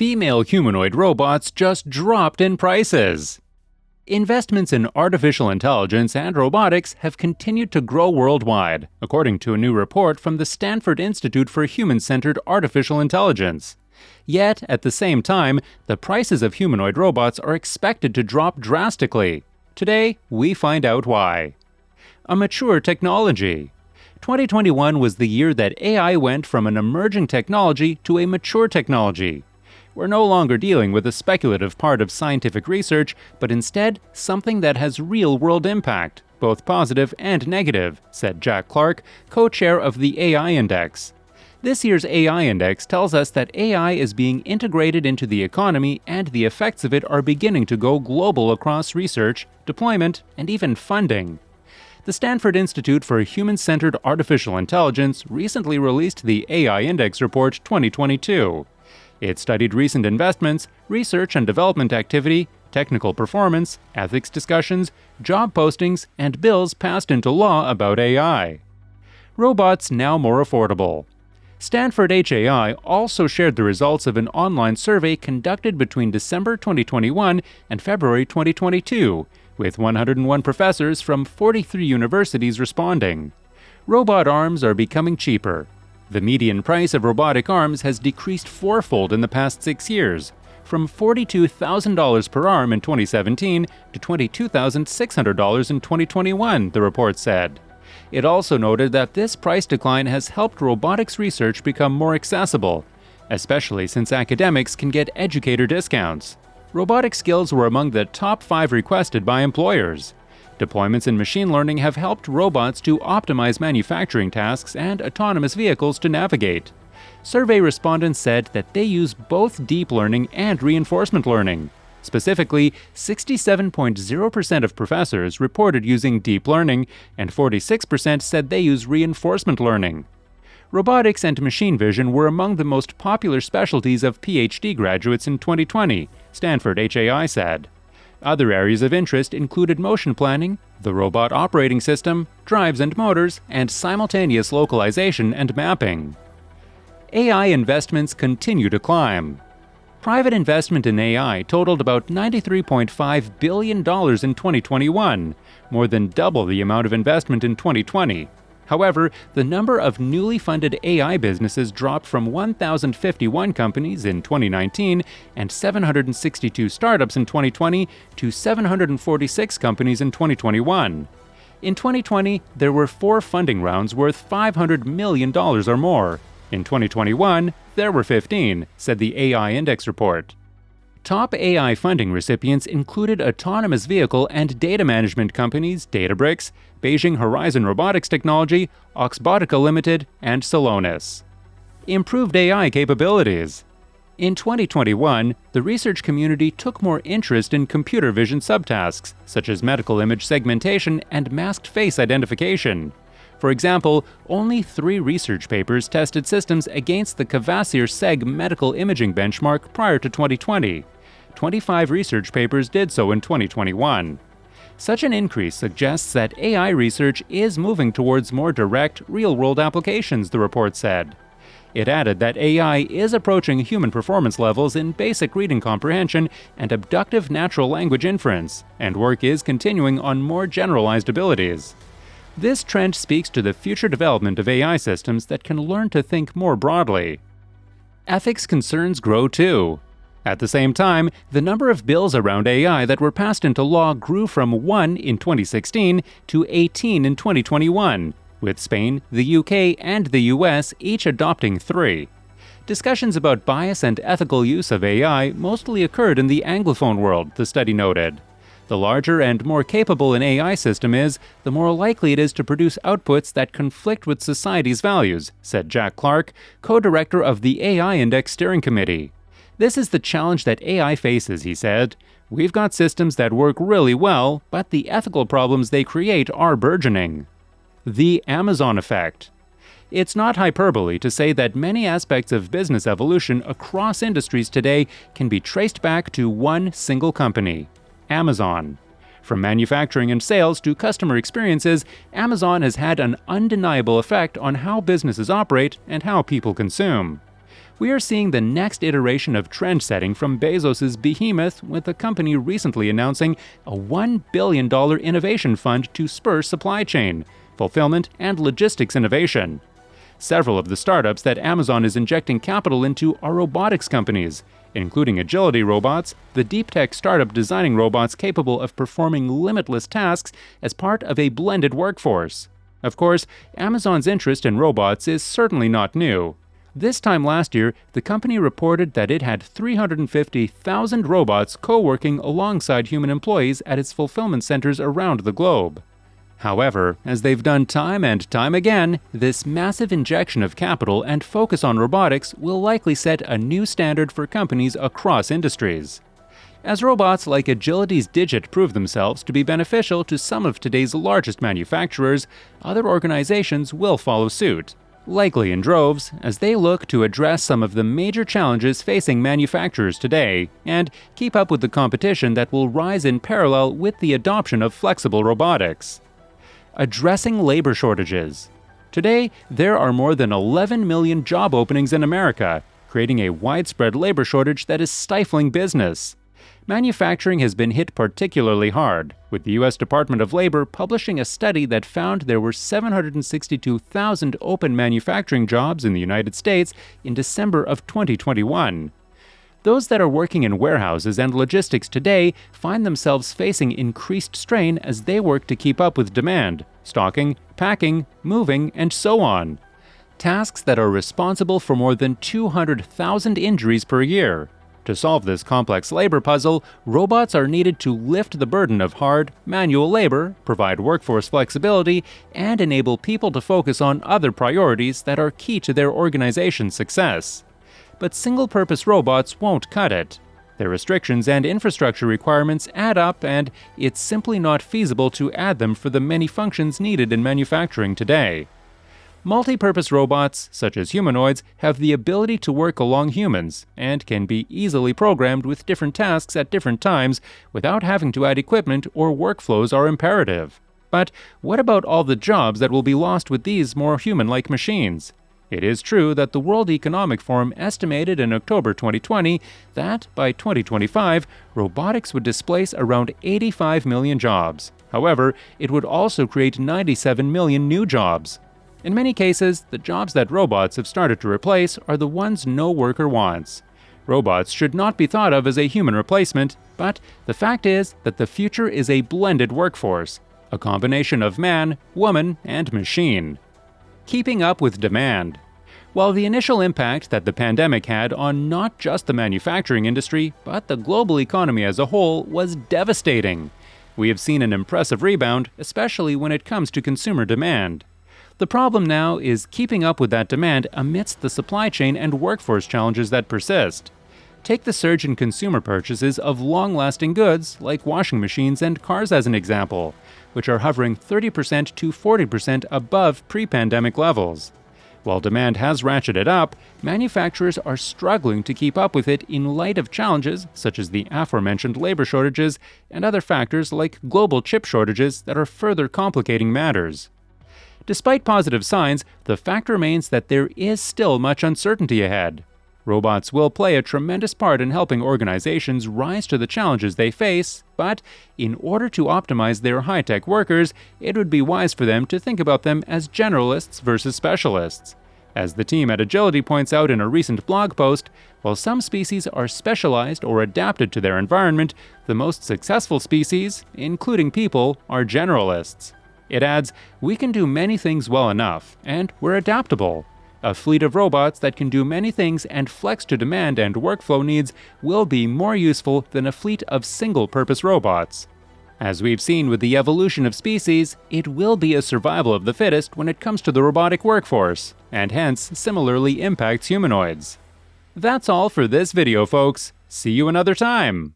female humanoid robots just dropped in prices. Investments in artificial intelligence and robotics have continued to grow worldwide, according to a new report from the Stanford Institute for Human-Centered Artificial Intelligence. Yet, at the same time, the prices of humanoid robots are expected to drop drastically. Today, we find out why. A mature technology. 2021 was the year that AI went from an emerging technology to a mature technology. We're no longer dealing with the speculative part of scientific research, but instead something that has real-world impact, both positive and negative, said Jack Clark, co-chair of the AI Index. This year's AI Index tells us that AI is being integrated into the economy and the effects of it are beginning to go global across research, deployment, and even funding. The Stanford Institute for Human-Centered Artificial Intelligence recently released the AI Index Report 2022. It studied recent investments, research and development activity, technical performance, ethics discussions, job postings, and bills passed into law about AI. Robots now more affordable. Stanford HAI also shared the results of an online survey conducted between December 2021 and February 2022, with 101 professors from 43 universities responding. Robot arms are becoming cheaper. The median price of robotic arms has decreased fourfold in the past 6 years, from $42,000 per arm in 2017 to $22,600 in 2021, the report said. It also noted that this price decline has helped robotics research become more accessible, especially since academics can get educator discounts. Robotic skills were among the top 5 requested by employers. Deployments in machine learning have helped robots to optimize manufacturing tasks and autonomous vehicles to navigate. Survey respondents said that they use both deep learning and reinforcement learning. Specifically, 67.0% of professors reported using deep learning, and 46% said they use reinforcement learning. Robotics and machine vision were among the most popular specialties of PhD graduates in 2020, Stanford HAI said. Other areas of interest included motion planning, the robot operating system, drives and motors, and simultaneous localization and mapping. AI investments continue to climb. Private investment in AI totaled about $93.5 billion in 2021, more than double the amount of investment in 2020. However, the number of newly funded AI businesses dropped from 1,051 companies in 2019 and 762 startups in 2020 to 746 companies in 2021. In 2020, there were 4 funding rounds worth $500 million or more. In 2021, there were 15, said the AI Index report. Top AI funding recipients included autonomous vehicle and data management companies Databricks, Beijing Horizon Robotics Technology, Oxbotica Limited, and Celonis. Improved AI capabilities. In 2021, the research community took more interest in computer vision subtasks, such as medical image segmentation and masked face identification. For example, only 3 research papers tested systems against the Cavassier-Seg medical imaging benchmark prior to 2020. 25 research papers did so in 2021. Such an increase suggests that AI research is moving towards more direct, real-world applications, the report said. It added that AI is approaching human performance levels in basic reading comprehension and abductive natural language inference, and work is continuing on more generalized abilities. This trend speaks to the future development of AI systems that can learn to think more broadly. Ethics concerns grow too. At the same time, the number of bills around AI that were passed into law grew from 1 in 2016 to 18 in 2021, with Spain, the UK, and the US each adopting 3. Discussions about bias and ethical use of AI mostly occurred in the Anglophone world, the study noted. The larger and more capable an AI system is, the more likely it is to produce outputs that conflict with society's values, said Jack Clark, co-director of the AI Index Steering Committee. This is the challenge that AI faces, he said. We've got systems that work really well, but the ethical problems they create are burgeoning. The Amazon effect. It's not hyperbole to say that many aspects of business evolution across industries today can be traced back to one single company, Amazon. From manufacturing and sales to customer experiences, Amazon has had an undeniable effect on how businesses operate and how people consume. We are seeing the next iteration of trend setting from Bezos's behemoth, with the company recently announcing a $1 billion innovation fund to spur supply chain, fulfillment, and logistics innovation. Several of the startups that Amazon is injecting capital into are robotics companies, including Agility Robots, the deep tech startup designing robots capable of performing limitless tasks as part of a blended workforce. Of course, Amazon's interest in robots is certainly not new. This time last year, the company reported that it had 350,000 robots co-working alongside human employees at its fulfillment centers around the globe. However, as they've done time and time again, this massive injection of capital and focus on robotics will likely set a new standard for companies across industries. As robots like Agility's Digit prove themselves to be beneficial to some of today's largest manufacturers, other organizations will follow suit, likely in droves, as they look to address some of the major challenges facing manufacturers today and keep up with the competition that will rise in parallel with the adoption of flexible robotics. Addressing labor shortages. Today, there are more than 11 million job openings in America, creating a widespread labor shortage that is stifling business. Manufacturing has been hit particularly hard, with the U.S. Department of Labor publishing a study that found there were 762,000 open manufacturing jobs in the United States in December of 2021. Those that are working in warehouses and logistics today find themselves facing increased strain as they work to keep up with demand, stocking, packing, moving, and so on. Tasks that are responsible for more than 200,000 injuries per year. To solve this complex labor puzzle, robots are needed to lift the burden of hard, manual labor, provide workforce flexibility, and enable people to focus on other priorities that are key to their organization's success. But single-purpose robots won't cut it. Their restrictions and infrastructure requirements add up, and it's simply not feasible to add them for the many functions needed in manufacturing today. Multi-purpose robots, such as humanoids, have the ability to work along humans and can be easily programmed with different tasks at different times without having to add equipment or workflows are imperative. But what about all the jobs that will be lost with these more human-like machines? It is true that the World Economic Forum estimated in October 2020 that, by 2025, robotics would displace around 85 million jobs. However, it would also create 97 million new jobs. In many cases, the jobs that robots have started to replace are the ones no worker wants. Robots should not be thought of as a human replacement, but the fact is that the future is a blended workforce, a combination of man, woman, and machine. Keeping up with demand. While the initial impact that the pandemic had on not just the manufacturing industry, but the global economy as a whole was devastating, we have seen an impressive rebound, especially when it comes to consumer demand. The problem now is keeping up with that demand amidst the supply chain and workforce challenges that persist. Take the surge in consumer purchases of long-lasting goods like washing machines and cars as an example, which are hovering 30% to 40% above pre-pandemic levels. While demand has ratcheted up, manufacturers are struggling to keep up with it in light of challenges such as the aforementioned labor shortages and other factors like global chip shortages that are further complicating matters. Despite positive signs, the fact remains that there is still much uncertainty ahead. Robots will play a tremendous part in helping organizations rise to the challenges they face, but in order to optimize their high-tech workers, it would be wise for them to think about them as generalists versus specialists. As the team at Agility points out in a recent blog post, while some species are specialized or adapted to their environment, the most successful species, including people, are generalists. It adds, "We can do many things well enough, and we're adaptable. A fleet of robots that can do many things and flex to demand and workflow needs will be more useful than a fleet of single-purpose robots." As we've seen with the evolution of species, it will be a survival of the fittest when it comes to the robotic workforce, and hence similarly impacts humanoids. That's all for this video, folks. See you another time!